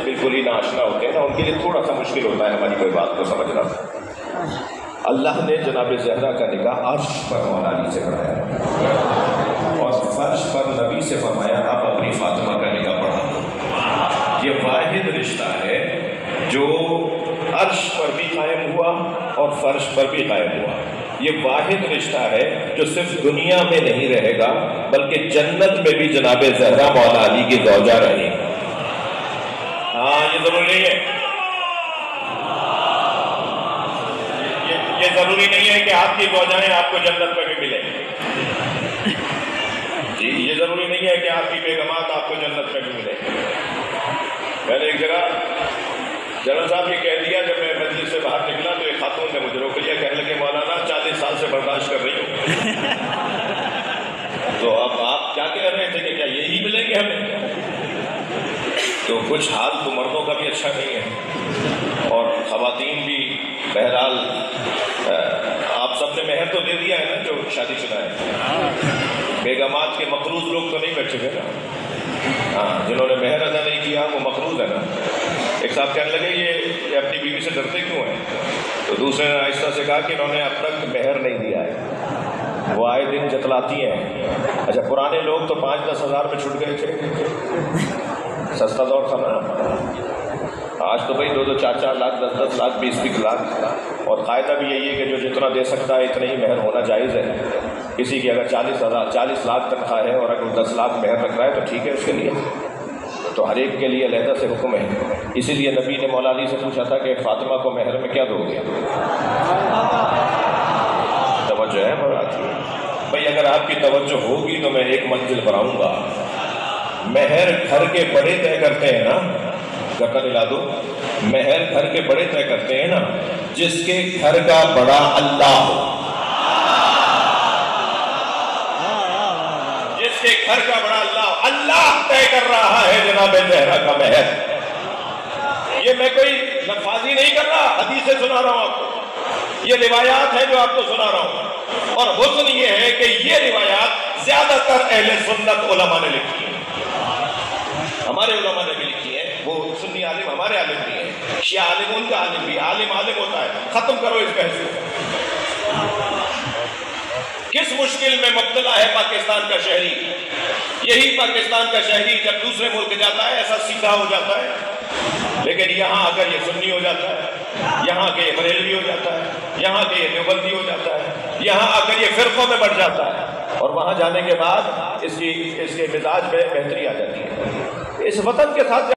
بالکل ہی ناشنا ہوتے ہیں نا، ان کے لیے تھوڑا سا مشکل ہوتا ہے ہماری کوئی بات کو سمجھنا۔ اللہ نے جناب زہرا کا نکاح عرش پر مولا علی سے کرایا اور فرش پر نبی سے فرمایا آپ اپنی فاطمہ کا نکاح پڑھا دو۔ یہ واحد رشتہ ہے جو عرش پر بھی قائم ہوا اور فرش پر بھی قائم ہوا۔ یہ واحد رشتہ ہے جو صرف دنیا میں نہیں رہے گا بلکہ جنت میں بھی جناب زہرا مولا علی کی زوجہ رہے گی۔ ہاں یہ ضروری نہیں ہے، یہ ضروری نہیں ہے کہ آپ کی زوجائیں آپ کو جنت میں بھی ملیں۔ جی یہ ضروری نہیں ہے کہ آپ کی بیگمات آپ کو جنت میں بھی ملیں۔ میں نے ایک جگہ جنرل صاحب یہ کہہ دیا، جب میں مجلس سے باہر نکلا تو ایک خاتون نے مجھے روک لیا، کہنے لگے مولانا 40 سال سے برداشت کر رہی ہوں۔ تو اب آپ کیا کہہ رہے تھے کہ کیا یہی ملیں گے ہمیں؟ تو کچھ حال تو مردوں کا بھی اچھا نہیں ہے اور خواتین بھی بہرحال آپ سب نے مہر تو دے دیا ہے نا جو شادی شدہ ہے، بیگمات کے مقروض لوگ تو نہیں بیٹھے ہوئے نا، ہاں جنہوں نے مہر ادا نہیں کیا وہ مقروض ہے نا۔ ایک صاحب کہنے لگے یہ اپنی بیوی سے ڈرتے کیوں ہیں؟ تو دوسرے نے آہستہ سے کہا کہ انہوں نے اب تک مہر نہیں دیا ہے، وہ آئے دن جتلاتی ہیں۔ اچھا پرانے لوگ تو 5-10 ہزار میں چھوٹ گئے تھے، سستا دور تھا نا۔ آج تو بھائی 2-2 4-4 لاکھ 10-10 لاکھ 20-20 لاکھ، اور قاعدہ بھی یہی ہے کہ جو جتنا دے سکتا ہے اتنا ہی مہر ہونا جائز ہے۔ کسی کی اگر 40 لاکھ تنخواہ ہے اور اگر 10 لاکھ مہر رکھ رہا ہے تو ٹھیک ہے اس کے لیے، تو ہر ایک کے لیے علیحدہ سے حکم ہے۔ اسی لیے نبی نے مولا علی سے پوچھا تھا کہ فاطمہ کو مہر میں کیا دو گے؟ توجہ ہے بڑھاتی ہے بھائی، اگر آپ کی توجہ ہوگی تو میں ایک منزل پر آؤں گا۔ مہر گھر کے بڑے طے کرتے ہیں نا، گھر دلا دو، مہر گھر کے بڑے طے کرتے ہیں نا جس کے گھر کا بڑا اللہ ہو، جس کے گھر کا بڑا اللہ طے کر رہا ہے جناب زہرا کا مہر۔ یہ میں کوئی لفاظی نہیں کر رہا، حدیثیں سنا رہا ہوں آپ کو، یہ روایات ہیں جو آپ کو سنا رہا ہوں، اور حسن یہ ہے کہ یہ روایات زیادہ تر اہل سنت علماء نے لکھی ہیں، ہمارے علماء نے بھی لکھی ہے۔ وہ سنی عالم ہمارے عالم بھی ہیں، شیعہ عالم ان کا عالم بھی، عالم ہوتا ہے۔ ختم کرو اس بحث کو۔ کس مشکل میں مبتلا ہے پاکستان کا شہری؟ یہی پاکستان کا شہری جب دوسرے ملک جاتا ہے ایسا سیدھا ہو جاتا ہے، لیکن یہاں اگر یہ سنی ہو جاتا ہے، یہاں کے یہ بریلوی ہو جاتا ہے، یہاں کے یہ دیوبندی ہو جاتا ہے، یہاں اگر یہ فرقوں میں بڑھ جاتا ہے، اور وہاں جانے کے بعد اس کے مزاج میں بہتری آ جاتی ہے۔ اس وطن کے ساتھ